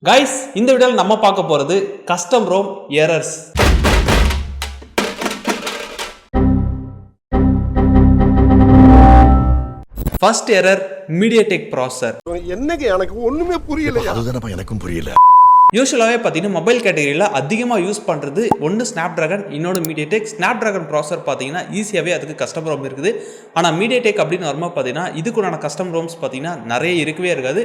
Guys, இந்த வீடியோல நம்ம பார்க்க போறது custom ROM errors. First error, MediaTek processor. என்னங்க எனக்கு ஒண்ணுமே புரியல. அதுதானப்பா எனக்கும் புரியல. யூசுவலாகவே பார்த்தீங்கன்னா மொபைல் கேட்டகரியில் அதிகமாக யூஸ் பண்ணுறது ஒன்று ஸ்னாப்ட்ராகன், இன்னொன்று மீடியாடெக். ஸ்னாப்ட்ராகன் ப்ராசர் பார்த்தீங்கன்னா ஈஸியாகவே அதுக்கு கஸ்டம் ரோம் இருக்குது. ஆனால் மீடியாடெக் அப்படின்னு வரும்போது பார்த்தீங்கன்னா இதுக்குண்டான கஸ்டம் ரோம்ஸ் பார்த்தீங்கன்னா நிறைய இருக்கவே இருக்காது.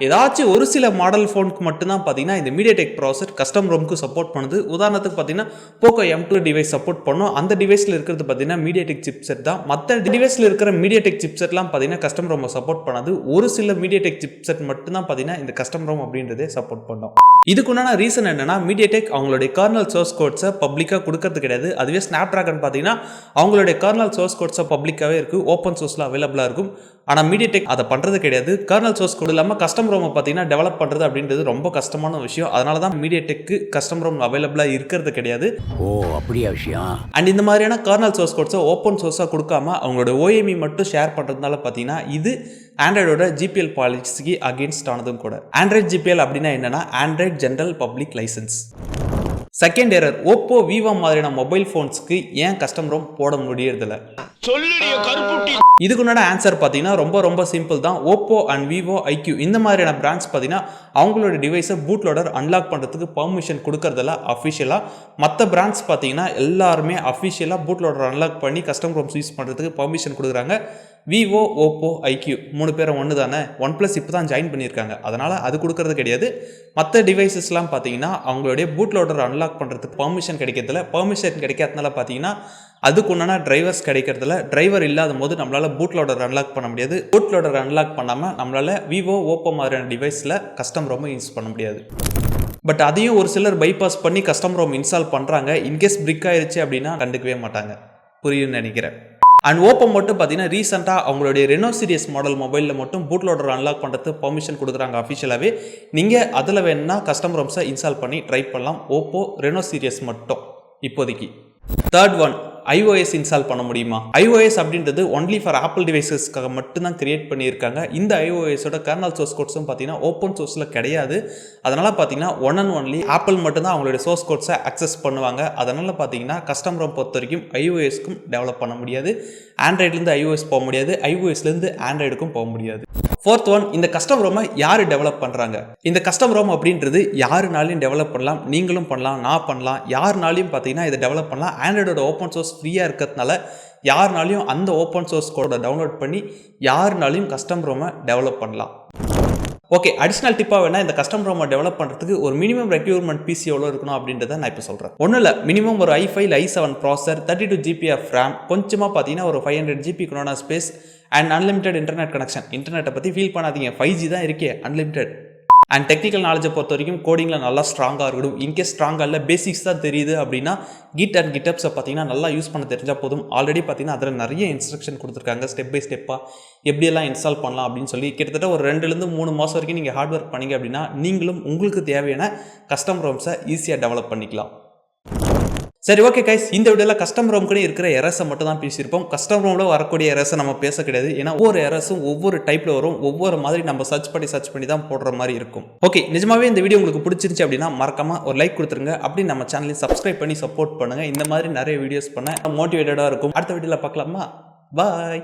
ஏதாச்சும் ஒரு சில மாடல் ஃபோனுக்கு மட்டும்தான் பார்த்தீங்கன்னா இந்த மீடியாடெக் ப்ராசர் கஸ்டம் ரோமுக்கு சப்போர்ட் பண்ணுது. உதாரணத்துக்கு பார்த்தீங்கன்னா போக்கோ M2 டிவைஸ் சப்போர்ட் பண்ணும். அந்த டிவைஸில் இருக்கிறது பார்த்தீங்கன்னா மீடியாடெக் சிப்செட் தான். மற்ற டிவைஸில் இருக்கிற மீடியாடெக் சிப்செட்லாம் பார்த்தீங்கன்னா கஸ்டம் ரோமை சப்போர்ட் பண்ணாது. ஒரு சில மீடியாடெக் சிப்செட் மட்டும்தான் பார்த்தீங்கன்னா இந்த கஸ்டம் ரோம் அப்படின்றதே சப்போர்ட் பண்ணும். இதுக்குண்டான ரீசன் என்னன்னா மீடியாடெக் அவங்களுடைய கர்னல் சோர்ஸ் கோட்ஸை பப்ளிக்காக கொடுக்கறது கிடையாது. அதுவே ஸ்னாப்ட்ராகன் பார்த்தீங்கன்னா அவங்களுடைய கர்னல் சோர்ஸ் கோட்ஸை பப்ளிக்காகவே இருக்குது, ஓப்பன் சோர்ஸில் அவைலபிளாக இருக்கும். ஆனால் மீடியாடெக் அதை பண்ணுறது கிடையாது. கர்னல் சோர்ஸ் கோட் இல்லாமல் கஸ்டம் ரோமை பார்த்தீங்கன்னா டெவலப் பண்ணுறது அப்படின்றது ரொம்ப கஷ்டமான விஷயம். அதனால தான் மீடியாடெக்கு கஸ்டம் ரோம் அவைலபிளாக இருக்கிறது கிடையாது. ஓ அப்படியா விஷயம். அண்ட் இந்த மாதிரியான கர்னல் சோர்ஸ் கோட்ஸை ஓப்பன் சோர்ஸாக கொடுக்காம அவங்களோட OEM மட்டும் ஷேர் பண்ணுறதுனால பார்த்தீங்கன்னா இது ஆண்ட்ராய்டோட GPL பாலிசிக்கு அகேன்ஸ்ட் ஆனதும் கூட. ஆண்ட்ராய்ட் GPL அப்படின்னா என்னன்னா Android general public licence. Second error, Oppo Vivo மாதிரியான மொபைல் ஃபோன்ஸ்க்கு ஏன் கஸ்டம் ரோம் போட முடியறதில்ல? இதுக்குண்டான ஆன்சர் பார்த்தீங்கன்னா ரொம்ப சிம்பிள் தான். ஓப்போ அண்ட் விவோ IQ இந்த மாதிரியான பிராண்ட்ஸ் பார்த்தீங்கன்னா அவங்களோட டிவைஸை பூட் லோடர் அன்லாக் பண்ணுறதுக்கு பர்மிஷன் கொடுக்கறதில்ல அஃபிஷியலாக. மற்ற பிராண்ட்ஸ் பார்த்தீங்கன்னா எல்லாருமே அஃபிஷியலாக பூட் லோடர் அன்லாக் பண்ணி கஸ்டம் ரோம்ஸ் யூஸ் பண்ணுறதுக்கு பர்மிஷன் கொடுக்குறாங்க. விவோ, ஓப்போ, IQ 3 பேரும் ஒன்று தானே. OnePlus இப்போ தான் ஜாயின் பண்ணியிருக்காங்க, அதனால் அது கொடுக்கறது கிடையாது. மற்ற டிவைசஸ்லாம் பார்த்தீங்கன்னா அவங்களுடைய பூட் லோடர் அன்லாக் பண்ணுறதுக்கு பர்மிஷன் கிடைக்கிறதுல, பர்மிஷன் கிடைக்காதனால பார்த்தீங்கன்னா அதுக்கு ஒன்றான டிரைவர்ஸ் கிடைக்கிறதுல. டிரைவர் இல்லாத போது நம்மளால் பூட் லோடர் அன்லாக் பண்ண முடியாது. பூட் லோடர் அன்லாக் பண்ணாமல் நம்மளால் விவோ, ஓப்போ மாதிரியான டிவைஸில் கஸ்டம் ரோமை யூஸ் பண்ண முடியாது. பட் அதையும் ஒரு சிலர் பைபாஸ் பண்ணி கஸ்டம் ரோம் இன்ஸ்டால் பண்ணுறாங்க. இன்கேஸ் பிரிக் ஆயிடுச்சு அப்படின்னா கண்டுக்கவே மாட்டாங்க. புரியும்னு நினைக்கிறேன். அண்ட் ஓப்போ மட்டும் பார்த்தீங்கன்னா ரீசெண்டாக அவங்களுடைய ரெனோ சீரிஸ் மாடல் மொபைலில் மட்டும் பூட் லோடர் அன்லாக் பண்ணுறது பர்மிஷன் கொடுக்குறாங்க அஃபிஷியலாகவே. நீங்கள் அதில் வேணுன்னா கஸ்டம் ரோம்ஸை இன்ஸ்டால் பண்ணி ட்ரை பண்ணலாம். ஓப்போ ரெனோ சீரிஸ் மட்டும் இப்போதைக்கு. தேர்ட் ஒன், iOS இன்ஸ்டால் பண்ண முடியுமா? iOS அப்படின்றது ஒன்லி ஃபார் ஆப்பிள் டிவைசஸ்க்காக மட்டும்தான் கிரியேட் பண்ணியிருக்காங்க. இந்த iOSோட கர்னல் சோர்ஸ் கோட்ஸும் பார்த்தீங்கன்னா ஓப்பன் சோர்ஸில் கிடையாது. அதனால் பார்த்தீங்கன்னா ஒன் அண்ட் ஒன்லி ஆப்பிள் மட்டும்தான் அவங்களுடைய சோர்ஸ் கோட்ஸை அக்சஸ் பண்ணுவாங்க. அதனால் பார்த்தீங்கன்னா கஸ்டம் ரோம் பொறுத்த வரைக்கும் iOSக்கும் டெவலப் பண்ண முடியாது. ஆண்ட்ராய்ட்லேருந்து iOS போக முடியாது, iOSலேருந்து ஆண்ட்ராய்டுக்கும் போக முடியாது. ஃபோர்த் ஒன், இந்த கஸ்டம் ரோமை யார் டெவலப் பண்ணுறாங்க? இந்த கஸ்டம் ரோம் அப்படின்றது யாருனாலையும் டெவலப் பண்ணலாம். நீங்களும் பண்ணலாம், நான் பண்ணலாம், யாருனாலையும் பார்த்தீங்கன்னா இதை டெவலப் பண்ணலாம். ஆண்ட்ராய்டோட ஓப்பன் சோர்ஸ் ஃப்ரீயாக இருக்கிறதுனால யாருனாலையும் அந்த ஓப்பன் சோர்ஸ் கோடை டவுன்லோட் பண்ணி யாருனாலையும் கஸ்டம் ரோமை டெவலப் பண்ணலாம். ஓகே, அடிஷ்னல் டிப்பாக வேணால் இந்த கஸ்டம் ரோமை டெவலப் பண்ணுறதுக்கு ஒரு மினிமம் ரெக்யூர்மெண்ட் PC எவ்வளோ இருக்கணும் அப்படின்றத நான் இப்போ சொல்கிறேன். ஒன்றும் இல்லை, மினிமம் ஒரு i5 i7 ப்ராசர், 32 GB of RAM, கொஞ்சமாக பார்த்தீங்கன்னா ஒரு 500 GB கொண்டான space and unlimited internet connection. இன்டர்நெட்டை பற்றி ஃபீல் பண்ணாதீங்க, 5G தான் இருக்கே, அன்லிமிட்டட். அண்ட் டெக்னிக்கல் நாலேஜை பொறுத்த வரைக்கும் கோடிங்கில் நல்லா ஸ்ட்ராங்காக இருக்கணும். இன்கேஸ் ஸ்ட்ராங்காக இல்லை, பேசிக்ஸ் தான் தெரியுது அப்படின்னா கிட் அண்ட் கிட்டப்ஸை பார்த்தீங்கன்னா நல்லா யூஸ் பண்ண தெரிஞ்சால் போதும். ஆல்ரெடி பார்த்தீங்கன்னா அதில் நிறைய இன்ஸ்ட்ரக்ஷன் கொடுத்துருக்காங்க, ஸ்டெப் பை ஸ்டெப்பாக எப்படியெல்லாம் இன்ஸ்டால் பண்ணலாம் அப்படின்னு சொல்லி. கிட்டத்தட்ட ஒரு 2-3 மாதம் வரைக்கும் நீங்கள் ஹார்ட் ஒர்க் பண்ணிங்க அப்படின்னா நீங்களும் உங்களுக்கு தேவையான கஸ்டம் ரோம்ஸை ஈஸியாக டெவலப் பண்ணிக்கலாம். சரி, ஓகே கைஸ், இந்த வீடியோவில் கஸ்டம் ரோம் கூட இருக்கிற எரர்ஸை மட்டும் தான் பேசியிருப்போம். கஸ்டம் ரோமில் வரக்கூடிய எரர்ஸை நம்ம பேச கிடையாது. ஏன்னா ஒவ்வொரு எரர்ஸும் ஒவ்வொரு டைப்பில் வரும், ஒவ்வொரு மாதிரி நம்ம சர்ச் பண்ணி தான் போடுற மாதிரி இருக்கும். ஓகே, நிஜமாவே இந்த வீடியோ உங்களுக்கு பிடிச்சிருந்துச்சு அப்படின்னா மறக்காம ஒரு லைக் கொடுத்துருங்க. அப்படி நம்ம சேனலையும் சப்ஸ்கிரைப் பண்ணி சப்போர்ட் பண்ணுங்கள். இந்த மாதிரி நிறைய வீடியோஸ் பண்ண மோட்டிவேட்டடாக இருக்கும். அடுத்த வீடியோவில் பார்க்கலாமா? பாய்.